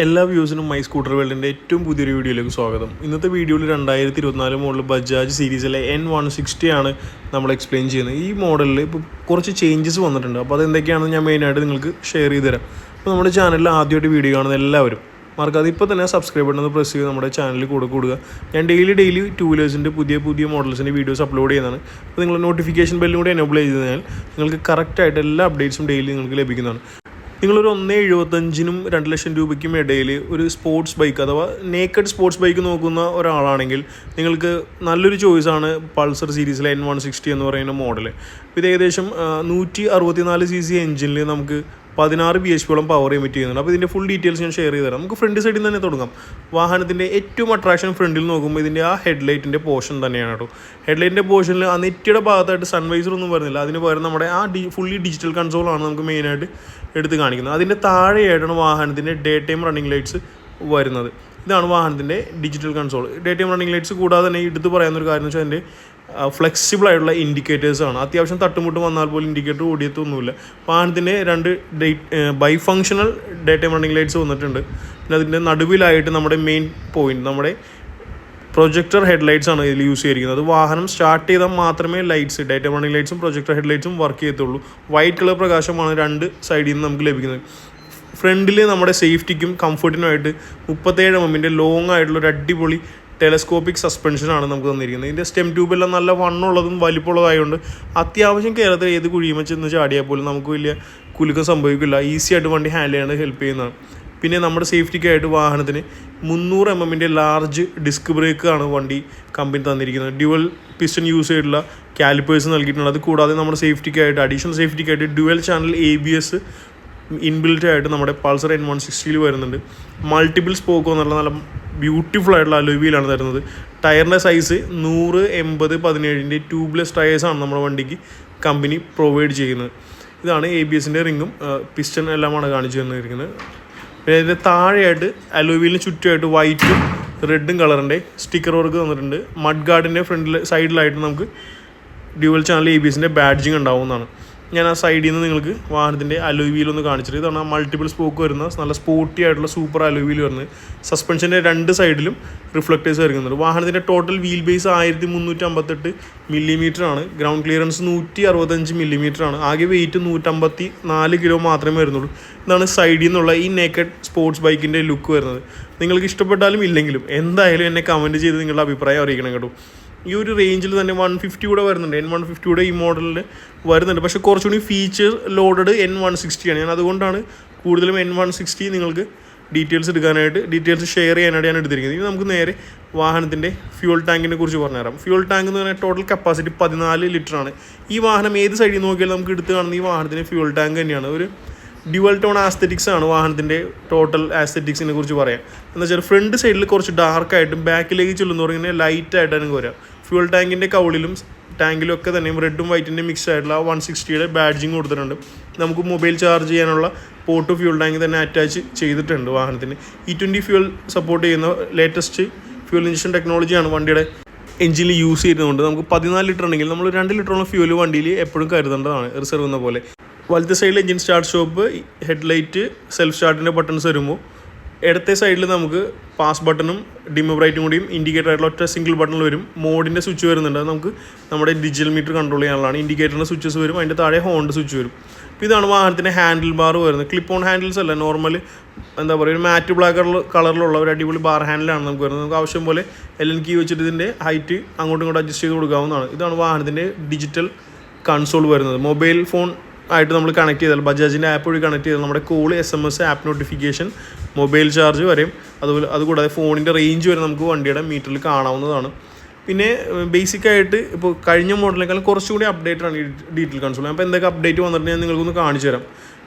എല്ലാ വ്യൂസിനും my scooter വേൾഡിൻ്റെ ഏറ്റവും പുതിയൊരു വീഡിയോയിലേക്ക് സ്വാഗതം. ഇന്നത്തെ വീഡിയോയിൽ 2024 മോഡൽ ബജാജ് സീരീസിലെ N160 ആണ് നമ്മൾ എക്സ്പ്ലെയിൻ ചെയ്യുന്നത്. ഈ മോഡലിൽ ഇപ്പോൾ കുറച്ച് ചേഞ്ചസ് വന്നിട്ടുണ്ട്. അപ്പോൾ അതെന്തൊക്കെയാണെന്ന് ഞാൻ മെയിനായിട്ട് നിങ്ങൾക്ക് ഷെയർ ചെയ്ത് തരാം. അപ്പോൾ നമ്മുടെ ചാനലിൽ ആദ്യമായിട്ട് വീഡിയോ കാണുന്ന എല്ലാവരും മറക്കാതെ ഇപ്പോൾ തന്നെ സബ്സ്ക്രൈബ് ബട്ടൺ പ്രസ് ചെയ്ത് നമ്മുടെ ചാനലിൽ കൂടുക. ഞാൻ ഡെയിലി ടൂ വീലേഴ്സിൻ്റെ പുതിയ മോഡൽസിൻ്റെ വീഡിയോസ് അപ്ലോഡ് ചെയ്യുന്നതാണ്. അപ്പോൾ നിങ്ങൾ നോട്ടിഫിക്കേഷൻ ബെല്ലും കൂടി എനേബിൾ ചെയ്ത് കഴിഞ്ഞാൽ നിങ്ങൾക്ക് കറക്റ്റായിട്ട് എല്ലാ അപ്ഡേറ്റ്സും ഡെയിലി നിങ്ങൾക്ക് ലഭിക്കുന്നതാണ്. നിങ്ങളൊരു 1,75-നും 2 ലക്ഷം രൂപയ്ക്കും ഇടയിൽ ഒരു സ്പോർട്സ് ബൈക്ക് അഥവാ നേക്കഡ് സ്പോർട്സ് ബൈക്ക് നോക്കുന്ന ഒരാളാണെങ്കിൽ നിങ്ങൾക്ക് നല്ലൊരു ചോയ്സാണ് പൾസർ സീരീസിലെ N160 എന്ന് പറയുന്ന മോഡൽ. ഇത് ഏകദേശം 164 cc എഞ്ചിനിൽ നമുക്ക് 16 bhp പവർ എമിറ്റ് ചെയ്യുന്നുണ്ട്. അപ്പോൾ ഇതിൻ്റെ ഫുൾ ഡീറ്റെയിൽസ് ഞാൻ ഷെയർ ചെയ്ത് തരാം. നമുക്ക് ഫ്രണ്ട് സൈഡിൽ നിന്ന് തന്നെ തുടങ്ങാം. വാഹനത്തിൻ്റെ ഏറ്റവും അട്രാക്ഷൻ ഫ്രണ്ടിൽ നോക്കുമ്പോൾ ഇതിൻ്റെ ആ ഹെഡ്ലൈറ്റിൻ്റെ പോർഷൻ തന്നെയാണ് കേട്ടോ. ഹെഡ്ലൈറ്റിൻ്റെ പോർഷനിൽ ആ നെറ്റിയുടെ ഭാഗത്തായിട്ട് സൺവൈസർ ഒന്നും വരുന്നില്ല. അതിന് പകരം നമ്മുടെ ആ ഫുള്ളി ഡിജിറ്റൽ കൺസോളാണ് നമുക്ക് മെയിനായിട്ട് എടുത്ത് കാണിക്കുന്നത്. അതിൻ്റെ താഴെയായിട്ടാണ് വാഹനത്തിൻ്റെ ഡേ ടൈം റണ്ണിങ് ലൈറ്റ്സ് വരുന്നത്. ഇതാണ് വാഹനത്തിൻ്റെ digital console. Day time running lights കൂടാതെ തന്നെ എടുത്ത് പറയാവുന്നൊരു കാര്യം എന്ന് വെച്ചാൽ അതിൻ്റെ ഫ്ലെക്സിബിൾ ആയിട്ടുള്ള ഇൻഡിക്കേറ്റേഴ്സാണ്. അത്യാവശ്യം തട്ടുമുട്ട് വന്നാൽ പോലും ഇൻഡിക്കേറ്റർ ഓടിയെത്തൊന്നുമില്ല. വാഹനത്തിൻ്റെ 2 bifunctional daytime running lights വന്നിട്ടുണ്ട്. പിന്നെ അതിൻ്റെ നടുവിലായിട്ട് നമ്മുടെ മെയിൻ പോയിന്റ് നമ്മുടെ പ്രൊജക്ടർ ഹെഡ്ലൈറ്റ്സ് ആണ് ഇതിൽ യൂസ് ചെയ്തിരിക്കുന്നത്. വാഹനം സ്റ്റാർട്ട് ചെയ്താൽ മാത്രമേ ലൈറ്റ്സ് ഡേ ടൈം റണ്ണിങ് ലൈറ്റ്സും പ്രൊജക്ടർ ഹെഡ്ലൈറ്റ്സും വർക്ക് ചെയ്യത്തുള്ളൂ. വൈറ്റ് കളർ പ്രകാശമാണ് 2 സൈഡിൽ നിന്ന് നമുക്ക് ലഭിക്കുന്നത്. ഫ്രണ്ടിൽ നമ്മുടെ സേഫ്റ്റിക്കും കംഫർട്ടിനുമായിട്ട് 37 mm ലോങ് ആയിട്ടുള്ളൊരു അടിപൊളി ടെലസ്കോപ്പിക് സസ്പെൻഷനാണ് നമുക്ക് തന്നിരിക്കുന്നത്. ഇതിൻ്റെ സ്റ്റെം ട്യൂബെല്ലാം നല്ല വണ്ണുള്ളതും വലിപ്പമുള്ളതായതുകൊണ്ട് അത്യാവശ്യം കേരളത്തിൽ ഏത് കുഴിയുമ ചെന്ന് ചാടിയാൽ പോലും നമുക്ക് വലിയ കുലുക്കം സംഭവിക്കില്ല. ഈസി ആയിട്ട് വണ്ടി ഹാൻഡിൽ ചെയ്യാൻ ഹെൽപ്പ് ചെയ്യുന്നതാണ്. പിന്നെ നമ്മുടെ സേഫ്റ്റിക്കായിട്ട് വാഹനത്തിന് 300 mm ലാർജ് ഡിസ്ക് ബ്രേക്കാണ് വണ്ടി കമ്പനി തന്നിരിക്കുന്നത്. ഡ്യുവൽ പിസ്റ്റൺ യൂസ് ചെയ്തിട്ടുള്ള കാലിപ്പേഴ്സ് നൽകിയിട്ടുണ്ട്. അത് കൂടാതെ നമ്മുടെ സേഫ്റ്റിക്കായിട്ട് അഡീഷണൽ സേഫ്റ്റിക്കായിട്ട് ഡ്യുവൽ ചാനൽ ABS ഇൻബിൽറ്റ് ആയിട്ട് നമ്മുടെ പൾസർ N160 വരുന്നുണ്ട്. മൾട്ടിപ്പിൾ സ്പോക്ക് എന്നുള്ള നല്ല ബ്യൂട്ടിഫുൾ ആയിട്ടുള്ള അലോയ് വീലാണ് തരുന്നത്. ടയറിൻ്റെ സൈസ് 100, 80, 17 ട്യൂബ്ലെസ് ടയേഴ്സാണ് നമ്മുടെ വണ്ടിക്ക് കമ്പനി പ്രൊവൈഡ് ചെയ്യുന്നത്. ഇതാണ് ABSൻ്റെ റിങ്ങും പിസ്റ്റൺ എല്ലാമാണ് കാണിച്ചു തന്നിരിക്കുന്നത്. പിന്നെ ഇതിൻ്റെ താഴെയായിട്ട് അലോയ് വീലിന് ചുറ്റുമായിട്ട് വൈറ്റും റെഡും കളറിൻ്റെ സ്റ്റിക്കർ വർക്ക് തന്നിട്ടുണ്ട്. മഡ് ഗാർഡിൻ്റെ സൈഡിലായിട്ട് നമുക്ക് ഡ്യുവൽ ചാനൽ ABSൻ്റെ ബാഡ്ജിങ് ഉണ്ടാവുന്നതാണ്. ഞാൻ ആ സൈഡിൽ നിന്ന് നിങ്ങൾക്ക് വാഹനത്തിൻ്റെ അലോയ് വീലൊന്ന് കാണിച്ചിട്ട് ഇതാണ് മൾട്ടിപ്പിൾ സ്പോക്ക് വരുന്ന നല്ല സ്പോർട്ടി ആയിട്ടുള്ള സൂപ്പർ അലോയ് വീൽ വരുന്നത്. സസ്പെൻഷൻ്റെ 2 സൈഡിലും റിഫ്ലക്റ്റേഴ്സ് വരുന്നുണ്ട്. വാഹനത്തിൻ്റെ ടോട്ടൽ വീൽ ബേസ് 1358 mm ആണ്. ഗ്രൗണ്ട് ക്ലിയറൻസ് 165 mm ആണ്. ആകെ വെയിറ്റ് 154 kg മാത്രമേ വരുന്നുള്ളൂ. ഇതാണ് സൈഡിൽ നിന്നുള്ള ഈ നേക്കഡ് സ്പോർട്സ് ബൈക്കിൻ്റെ ലുക്ക് വരുന്നത്. നിങ്ങൾക്ക് ഇഷ്ടപ്പെട്ടാലും ഇല്ലെങ്കിലും എന്തായാലും എന്നെ കമൻറ്റ് ചെയ്ത് നിങ്ങളുടെ അഭിപ്രായം അറിയിക്കണം കേട്ടോ. ഈ ഒരു റേഞ്ചിൽ തന്നെ 150 കൂടെ വരുന്നുണ്ട്. N150 ഈ മോഡലിൽ വരുന്നുണ്ട്. പക്ഷേ കുറച്ചുകൂടി ഫീച്ചർ ലോഡഡ് N160 ആണ്. ഞാൻ അതുകൊണ്ടാണ് കൂടുതലും N160 നിങ്ങൾക്ക് ഡീറ്റെയിൽസ് ഷെയർ ചെയ്യാനായിട്ട് ഞാൻ എടുത്തിരിക്കുന്നത്. ഇനി നമുക്ക് നേരെ വാഹനത്തിൻ്റെ ഫ്യൂൾ ടാങ്കിനെ കുറിച്ച് പറഞ്ഞുതരാം. ഫ്യൂൾ ടാങ്ക് എന്ന് പറഞ്ഞാൽ ടോട്ടൽ കപ്പാസിറ്റി 14 ലിറ്ററാണ്. ഈ വാഹനം ഏത് സൈഡിൽ നോക്കിയാലും നമുക്ക് എടുത്ത് കാണുന്ന ഈ വാഹനത്തിൻ്റെ ഫ്യൂൾ ടാങ്ക് തന്നെയാണ്. ഒരു ഡ്യുവൽ ടോൺ ആസ്തെറ്റിക്സ് ആണ് വാഹനത്തിൻ്റെ ടോട്ടൽ ആസ്തെറ്റിക്സിനെ കുറിച്ച് പറയാം. എന്ന് വെച്ചാൽ ഫ്രണ്ട് സൈഡിൽ കുറച്ച് ഡാർക്കായിട്ടും ബാക്കിലേക്ക് ചെല്ലുന്നവർ ഇങ്ങനെ ലൈറ്റായിട്ടാണ് വരാം. ഫ്യൂൾ ടാങ്കിൻ്റെ കൗളിലും ടാങ്കിലും ഒക്കെ തന്നെയും റെഡും വൈറ്റിൻ്റെ മിക്സ് ആയിട്ടുള്ള 160യുടെ ബാഡ്ജിങ് കൊടുത്തിട്ടുണ്ട്. നമുക്ക് മൊബൈൽ ചാർജ് ചെയ്യാനുള്ള പോർട്ട് ഫ്യൂൾ ടാങ്ക് തന്നെ അറ്റാച്ച് ചെയ്തിട്ടുണ്ട് വാഹനത്തിന്. E20 ഫ്യൂൽ സപ്പോർട്ട് ചെയ്യുന്ന ലേറ്റസ്റ്റ് ഫ്യൂൽ ഇഞ്ചക്ഷൻ ടെക്നോളജിയാണ് വണ്ടിയുടെ എഞ്ചിനിൽ യൂസ് ചെയ്യുന്നതുകൊണ്ട് നമുക്ക് 14 ലിറ്റർ ഉണ്ടെങ്കിൽ നമ്മൾ 2 ലിറ്ററോളം ഫ്യൂൽ വണ്ടിയിൽ എപ്പോഴും കരുതേണ്ടതാണ് റിസർവ് എന്ന പോലെ. വലത്തെ സൈഡിൽ engine start stop, headlight, self സ്റ്റാർട്ടിൻ്റെ ബട്ടൺസ് വരുമ്പോൾ ഇടത്തെ സൈഡിൽ നമുക്ക് പാസ് ബട്ടണും ഡിം ബ്രൈറ്റും കൂടിയും ഇൻഡിക്കേറ്റർ ആയിട്ടുള്ള ഒറ്റ സിംഗിൾ ബട്ടണിൽ വരും. മോഡിൻ്റെ സ്വിച്ച് വരുന്നുണ്ട്. അത് നമുക്ക് നമ്മുടെ ഡിജിറ്റൽ മീറ്റർ കൺട്രോൾ ചെയ്യാനുള്ളതാണ്. ഇൻഡിക്കേറ്ററിൻ്റെ സ്വിച്ചസ് വരും. അതിൻ്റെ താഴെ ഹോണിൻ്റെ സ്വിച്ച് വരും. അപ്പോൾ ഇതാണ് വാഹനത്തിൻ്റെ ഹാൻഡിൽ ബാർ വരുന്നത്. ക്ലിപ്പ് ഓൺ ഹാൻഡിൽസ് അല്ല, നോർമൽ എന്താ പറയുക, ഒരു മാറ്റ് ബ്ലാക്ക് കളറിലുള്ള ഒരു അടിപൊളി ബാർ ഹാൻഡിലാണ് നമുക്ക് വരുന്നത്. നമുക്ക് ആവശ്യം പോലെ LN കീ വെച്ചിട്ട് ഇതിൻ്റെ ഹൈറ്റ് അങ്ങോട്ടും ഇങ്ങോട്ടും അഡ്ജസ്റ്റ് ചെയ്ത് കൊടുക്കാവുന്നതാണ്. ഇതാണ് വാഹനത്തിൻ്റെ ഡിജിറ്റൽ കൺസോൾ വരുന്നത്. മൊബൈൽ ഫോൺ ആയിട്ട് നമ്മൾ കണക്ട് ചെയ്താൽ ബജാജിൻ്റെ ആപ്പ് വഴി കണക്ട് ചെയ്താൽ നമ്മുടെ call, SMS, app notification, mobile charge വരെയും അതുകൂടാതെ ഫോണിൻ്റെ റേഞ്ച് വരെ നമുക്ക് വണ്ടിയുടെ മീറ്ററിൽ കാണാവുന്നതാണ്. പിന്നെ ബേസിക്കായിട്ട് ഇപ്പോൾ കഴിഞ്ഞ മോഡലിനേക്കാളും കുറച്ചുകൂടി അപ്ഡേറ്റഡ് ആണ് ഈ ഡീറ്റെയിൽ കൺസോൾ. അപ്പോൾ എന്തൊക്കെ അപ്ഡേറ്റ് വന്നിട്ട് ഞാൻ നിങ്ങൾക്കൊന്ന് കാണിച്ചു തരാം.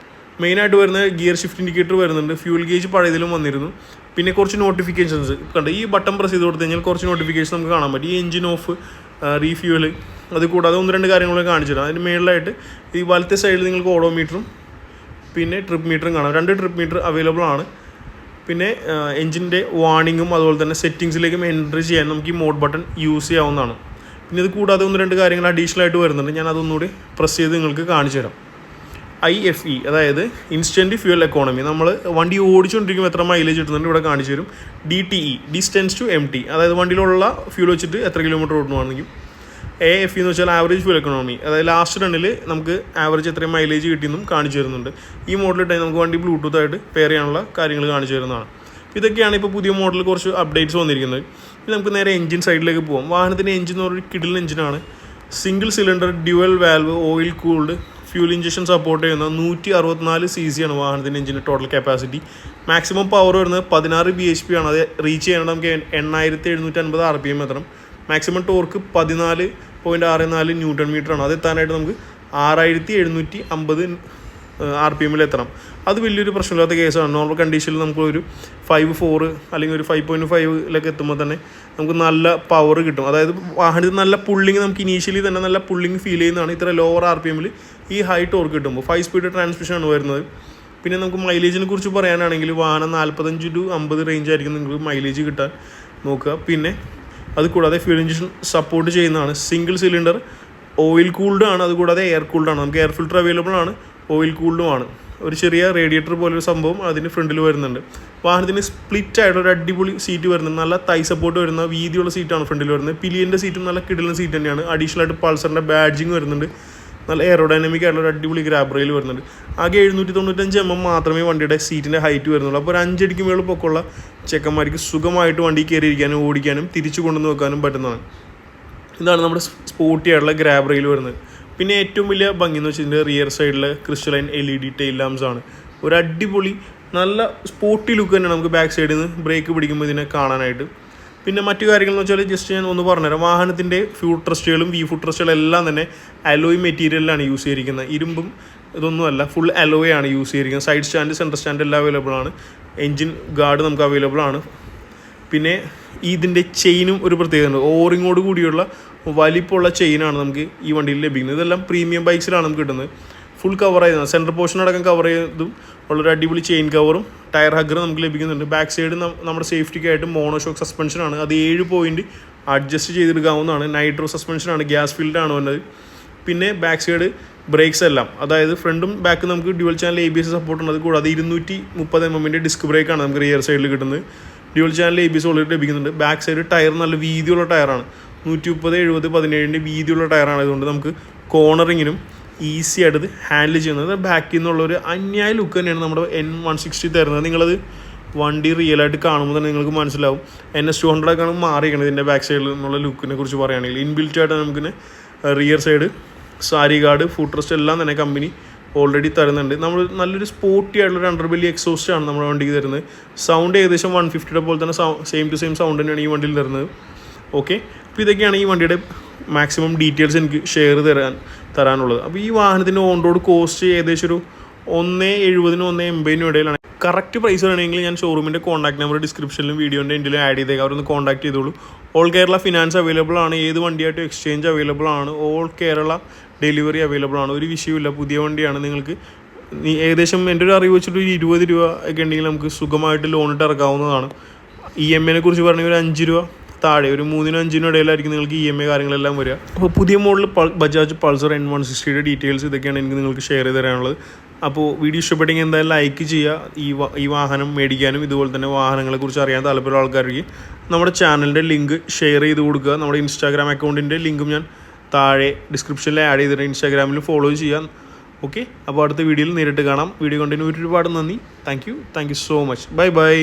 മെയിനായിട്ട് വരുന്ന ഗിയർ ഷിഫ്റ്റ് ഇൻഡിക്കേറ്റർ വരുന്നുണ്ട്. ഫ്യൂൽ ഗേജ് പഴയതിലും വന്നിരുന്നു. പിന്നെ കുറച്ച് നോട്ടിഫിക്കേഷൻസ് കണ്ട് ഈ ബട്ടൺ പ്രസ് ചെയ്ത് കൊടുത്തു കഴിഞ്ഞാൽ കുറച്ച് നോട്ടിഫിക്കേഷൻ നമുക്ക് കാണാൻ പറ്റും. ഈ എഞ്ചിൻ ഓഫ്, റീഫ്യൂവൽ, അത് കൂടാതെ 1-2 കാര്യങ്ങൾ കാണിച്ചു തരാം. അതിന് മേളിലായിട്ട് ഈ വലത്തെ സൈഡിൽ നിങ്ങൾക്ക് ഓഡോമീറ്ററും പിന്നെ ട്രിപ്പ് മീറ്ററും കാണാം. 2 ട്രിപ്പ് മീറ്റർ അവൈലബിൾ ആണ്. പിന്നെ എഞ്ചിൻ്റെ വാർണിങ്ങും അതുപോലെ തന്നെ സെറ്റിങ്സിലേക്കും എൻട്രി ചെയ്യാൻ നമുക്ക് ഈ മോഡ് ബട്ടൺ യൂസ് ചെയ്യാവുന്നതാണ്. പിന്നെ ഇത് കൂടാതെ 1-2 കാര്യങ്ങൾ അഡീഷണൽ ആയിട്ട് വരുന്നുണ്ട്. ഞാൻ അതൊന്നുകൂടി പ്രസ് ചെയ്ത് നിങ്ങൾക്ക് കാണിച്ചു തരാം. IFE, അതായത് ഇൻസ്റ്റൻറ്റ് ഫ്യൂൽ എക്കോണമി. നമ്മൾ വണ്ടി ഓടിച്ചുകൊണ്ടിരിക്കുമ്പോൾ എത്ര മൈലേജ് കിട്ടുന്നുണ്ട് ഇവിടെ കാണിച്ചു തരും. DTE, ഡിസ്റ്റൻസ് ടു MT, അതായത് വണ്ടിയിലുള്ള ഫ്യൂൽ വെച്ചിട്ട് എത്ര കിലോമീറ്റർ ഓടണമെങ്കിൽ. AFE എന്ന് വെച്ചാൽ ആവറേജ് ഫ്യൂൽ എക്കോണമി, അതായത് ലാസ്റ്റ് റണ്ണിൽ നമുക്ക് ആവറേജ് എത്രയും മൈലേജ് കിട്ടിയെന്നും കാണിച്ചു തരുന്നുണ്ട്. ഈ മോഡലിട്ടായി നമുക്ക് വണ്ടി ബ്ലൂടൂത്ത് ആയിട്ട് പെയർ ചെയ്യാനുള്ള കാര്യങ്ങൾ കാണിച്ചു തരുന്നതാണ്. ഇതൊക്കെയാണ് ഇപ്പോൾ പുതിയ മോഡലിൽ കുറച്ച് അപ്ഡേറ്റ്സ് വന്നിരിക്കുന്നത്. ഇനി നമുക്ക് നേരെ എഞ്ചിൻ സൈഡിലേക്ക് പോകാം. വാഹനത്തിൻ്റെ എഞ്ചിൻ എന്ന് പറഞ്ഞൊരു കിടിലൻ എഞ്ചിനാണ്. Single cylinder dual valve oil cooled fuel injection support ചെയ്യുന്ന 164 cc ആണ് വാഹനത്തിൻ്റെ എഞ്ചിൻ്റെ ടോട്ടൽ കപ്പാസിറ്റി. മാക്സിമം പവർ വരുന്നത് 16 bhp ആണ്. അത് റീച്ച് ചെയ്യാൻ നമുക്ക് 8750 RPM എത്തണം. മാക്സിമം ടോർക്ക് 14.64 Nm ആണ്. അത് എത്താനായിട്ട് നമുക്ക് 6750 RPM എത്തണം. അത് വലിയൊരു പ്രശ്നമില്ലാത്ത കേസാണ്. നോർമൽ കണ്ടീഷനിൽ നമുക്കൊരു 5.4 അല്ലെങ്കിൽ ഒരു 5.5 എത്തുമ്പോൾ തന്നെ നമുക്ക് നല്ല പവർ കിട്ടും. അതായത് വാഹനത്തിൽ നല്ല പുള്ളിങ്, നമുക്ക് ഇനീഷ്യലി തന്നെ നല്ല പുള്ളിങ് ഫീൽ ചെയ്യുന്നതാണ് ഇത്ര ലോവർ RPM ഈ ഹൈ ടോർക്ക് കിട്ടുമ്പോൾ. 5 സ്പീഡ് ട്രാൻസ്മിഷനാണ് വരുന്നത്. പിന്നെ നമുക്ക് മൈലേജിനെ കുറിച്ച് പറയാനാണെങ്കിൽ വാഹനം 45 to 50 റേഞ്ച് ആയിരിക്കും നിങ്ങൾക്ക് മൈലേജ് കിട്ടാൻ നോക്കുക. പിന്നെ അത് കൂടാതെ ഫ്യൂൽ ഇഞ്ചക്ഷൻ സപ്പോർട്ട് ചെയ്യുന്നതാണ്. സിംഗിൾ സിലിണ്ടർ ഓയിൽ കൂൾഡ് ആണ്. അതുകൂടാതെ എയർ കൂൾഡ് ആണ്. നമുക്ക് എയർ ഫിൽറ്റർ അവൈലബിൾ ആണ്, ഓയിൽ കൂൾഡും ആണ്. ഒരു ചെറിയ റേഡിയേറ്റർ പോലൊരു സംഭവം അതിന് ഫ്രണ്ടിൽ വരുന്നുണ്ട്. വാഹനത്തിന് സ്പ്ലിറ്റ് ആയിട്ട് ഒരു അടിപൊളി സീറ്റ് വരുന്നുണ്ട്. നല്ല തൈ സപ്പോർട്ട് വരുന്ന വീതിയുള്ള സീറ്റാണ് ഫ്രണ്ടിൽ വരുന്നത്. പിലിയൻ്റെ സീറ്റും നല്ല കിടിലൻ സീറ്റ് തന്നെയാണ്. അഡീഷണൽ ആയിട്ട് പൾസറിൻ്റെ ബാഡ്ജിങ് വരുന്നുണ്ട്. നല്ല എയറോഡൈനാമിക് ആയിട്ടുള്ള ഒരു അടിപൊളി ഗ്രാബ് റെയിൽ വരുന്നുണ്ട്. ആകെ 795 mm മാത്രമേ വണ്ടിയുടെ സീറ്റിൻ്റെ ഹൈറ്റ് വരുന്നുള്ളൂ. അപ്പോൾ ഒരു 5 അടിക്ക് മേളിൽ പൊക്കമുള്ള ചെക്കന്മാർക്ക് സുഖമായിട്ട് വണ്ടി കയറിയിരിക്കാനും ഓടിക്കാനും തിരിച്ചു കൊണ്ടുവന്ന് വെക്കാനും പറ്റുന്നതാണ്. ഇതാണ് നമ്മുടെ സ്പോർട്ടി ആയിട്ടുള്ള ഗ്രാബ് റെയിൽ വരുന്നത്. പിന്നെ ഏറ്റവും വലിയ ഭംഗി എന്ന് വെച്ചിട്ടുണ്ടെങ്കിൽ റിയർ സൈഡിൽ ക്രിസ്റ്റലൈൻ LED ടെയിൽ ലാംപ്സ് ആണ്. ഒരു അടിപൊളി നല്ല സ്പോർട്ടി ലുക്ക് തന്നെയാണ് നമുക്ക് ബാക്ക് സൈഡിൽ നിന്ന് ബ്രേക്ക് പിടിക്കുമ്പോൾ ഇതിനെ കാണാനായിട്ട്. പിന്നെ മറ്റു കാര്യങ്ങൾ എന്ന് വെച്ചാൽ ജസ്റ്റ് ഞാൻ ഒന്ന് പറഞ്ഞുതരാം. വാഹനത്തിൻ്റെ ഫ്യൂട്ട് ട്രസ്റ്റുകളും ഫുട്ട് ട്രസ്റ്റുകളും എല്ലാം തന്നെ അലോയ് മെറ്റീരിയലിലാണ് യൂസ് ചെയ്തിരിക്കുന്നത്. ഇരുമ്പും ഇതൊന്നുമല്ല, ഫുൾ അലോയ് ആണ് യൂസ് ചെയ്തിരിക്കുന്നത്. സൈഡ് സ്റ്റാൻഡ്, സെൻറ്റർ സ്റ്റാൻഡ് എല്ലാം അവൈലബിൾ ആണ്. എൻജിൻ ഗാർഡ് നമുക്ക് അവൈലബിൾ ആണ്. പിന്നെ ഇതിൻ്റെ ചെയിനും ഒരു പ്രത്യേകത, ഓറിങ്ങോട് കൂടിയുള്ള വലിപ്പമുള്ള ചെയിനാണ് നമുക്ക് ഈ വണ്ടിയിൽ ലഭിക്കുന്നത്. ഇതെല്ലാം പ്രീമിയം ബൈക്സിലാണ് നമുക്ക് കിട്ടുന്നത്. ഫുൾ കവർ ആയിരുന്നു, സെൻറ്റർ പോർഷൻ അടക്കം കവർ ചെയ്തതും ഉള്ളൊരു അടിപൊളി ചെയിൻ കവറും ടയർ ഹഗ്ഗറും നമുക്ക് ലഭിക്കുന്നുണ്ട്. ബാക്ക് സൈഡ് നമ്മുടെ സേഫ്റ്റിക്കായിട്ട് മോണോഷോക്ക് സസ്പെൻഷനാണ്. അത് 7 പോയിൻറ്റ് അഡ്ജസ്റ്റ് ചെയ്തെടുക്കാവുന്നതാണ്. നൈട്രോ സസ്പെൻഷനാണ്, ഗ്യാസ് ഫീൽഡാണ് വന്നത്. പിന്നെ ബാക്ക് സൈഡ് ബ്രേക്സ് എല്ലാം, അതായത് ഫ്രണ്ടും ബാക്കും നമുക്ക് ഡ്യുവൽ ചാനൽ ABS സപ്പോർട്ട് ഉണ്ട്. അത് കൂടാതെ 230 mm ഡിസ്ക് ബ്രേക്കാണ് നമുക്ക് റിയർ സൈഡിൽ കിട്ടുന്നത്. ഡ്യുവൽ ചാനൽ ABS ഓൾറെഡി ലഭിക്കുന്നുണ്ട്. ബാക്ക് സൈഡ് ടയർ നല്ല വീതിയുള്ള ടയറാണ്. 130, 70, 17 വീതിയുള്ള ടയറാണ്. അതുകൊണ്ട് നമുക്ക് കോർണറിങ്ങിനും ഈസി ആയിട്ട് ഇത് ഹാൻഡിൽ ചെയ്യുന്നത്. ബാക്കിൽ നിന്നുള്ളൊരു അന്യായ ലുക്ക് തന്നെയാണ് നമ്മുടെ N160 തരുന്നത്. നിങ്ങളത് വണ്ടി റിയലായിട്ട് കാണുമ്പോൾ തന്നെ നിങ്ങൾക്ക് മനസ്സിലാവും. NS200 ഒക്കെ മാറിയിരിക്കണം ഇതിൻ്റെ ബാക്ക് സൈഡിൽ നിന്നുള്ള ലുക്കിനെ കുറിച്ച് പറയുകയാണെങ്കിൽ. ഇൻബിൽറ്റ് ആയിട്ട് നമുക്കിന് rear side, sari guard, foot rest എല്ലാം തന്നെ കമ്പനി ഓൾറെഡി തരുന്നുണ്ട്. നമ്മൾ നല്ലൊരു സ്പോർട്ടി ആയിട്ടുള്ളൊരു അണ്ടർബെല്ലി എക്സോസ്റ്റ് ആണ് നമ്മുടെ വണ്ടിക്ക് തരുന്നത്. സൗണ്ട് ഏകദേശം 150 പോലെ തന്നെ സെയിം ടു സെയിം സൗണ്ട് തന്നെയാണ് ഈ വണ്ടിയിൽ തരുന്നത്. ഓക്കെ, അപ്പോൾ ഇതൊക്കെയാണ് ഈ വണ്ടിയുടെ മാക്സിമം ഡീറ്റെയിൽസ് എനിക്ക് ഷെയർ തരാനുള്ളത്. അപ്പോൾ ഈ വാഹനത്തിൻ്റെ ഓൺ റോഡ് കോസ്റ്റ് ഏകദേശം ഒരു 170 180 ഇടയിലാണ്. കറക്റ്റ് പ്രൈസ് വേണമെങ്കിൽ ഞാൻ ഷോറൂമിൻ്റെ കോൺടാക്ട് നമ്പർ ഡിസ്ക്രിപ്ഷനിലും വീഡിയോൻ്റെ എൻഡിലും ആഡ് ചെയ്തേക്കാം. അവരൊന്ന് കോൺടാക്ട് ചെയ്തോളൂ. ഓൾ കേരള ഫിനാൻസ് അവൈലബിൾ ആണ്. ഏത് വണ്ടിയായിട്ടും എക്സ്ചേഞ്ച് അവൈലബിൾ ആണ്. ഓൾ കേരള ഡെലിവറി അവൈലബിൾ ആണ്. ഒരു വിഷയമില്ല, പുതിയ വണ്ടിയാണ്. നിങ്ങൾക്ക് ഏകദേശം എൻ്റെ ഒരു അറിവ് വെച്ചിട്ട് 20 രൂപ ഒക്കെ ഉണ്ടെങ്കിൽ നമുക്ക് സുഖമായിട്ട് ലോണിട്ട് ഇറക്കാവുന്നതാണ്. EMI കുറിച്ച് പറഞ്ഞാൽ ഒരു 5 രൂപ താഴെ, ഒരു 3-നും 5-നും ഇടയിലായിരിക്കും നിങ്ങൾക്ക് EMI കാര്യങ്ങളെല്ലാം വരിക. അപ്പോൾ പുതിയ മോഡൽ ബജാജ് പൾസർ N160യുടെ ഡീറ്റെയിൽസ് ഇതൊക്കെയാണ് എനിക്ക് നിങ്ങൾക്ക് ഷെയർ ചെയ്ത് തരാനുള്ളത്. അപ്പോൾ വീഡിയോ ഇഷ്ടപ്പെട്ടെങ്കിൽ എന്തായാലും ലൈക്ക് ചെയ്യുക. ഈ വാഹനം മേടിക്കാനും ഇതുപോലെ തന്നെ വാഹനങ്ങളെക്കുറിച്ച് അറിയാൻ താല്പര്യമുള്ള ആൾക്കാർക്ക് നമ്മുടെ ചാനലിൻ്റെ ലിങ്ക് ഷെയർ ചെയ്ത് കൊടുക്കുക. നമ്മുടെ ഇൻസ്റ്റാഗ്രാം അക്കൗണ്ടിൻ്റെ ലിങ്കും ഞാൻ താഴെ ഡിസ്ക്രിപ്ഷനിൽ ആഡ് ചെയ്തിട്ട് ഇൻസ്റ്റാഗ്രാമിൽ ഫോളോ ചെയ്യാം. ഓക്കെ, അപ്പോൾ അടുത്ത വീഡിയോയിൽ നേരിട്ട് കാണാം. വീഡിയോ കണ്ടിന് ഒരുപാട് നന്ദി. Thank you so much. By.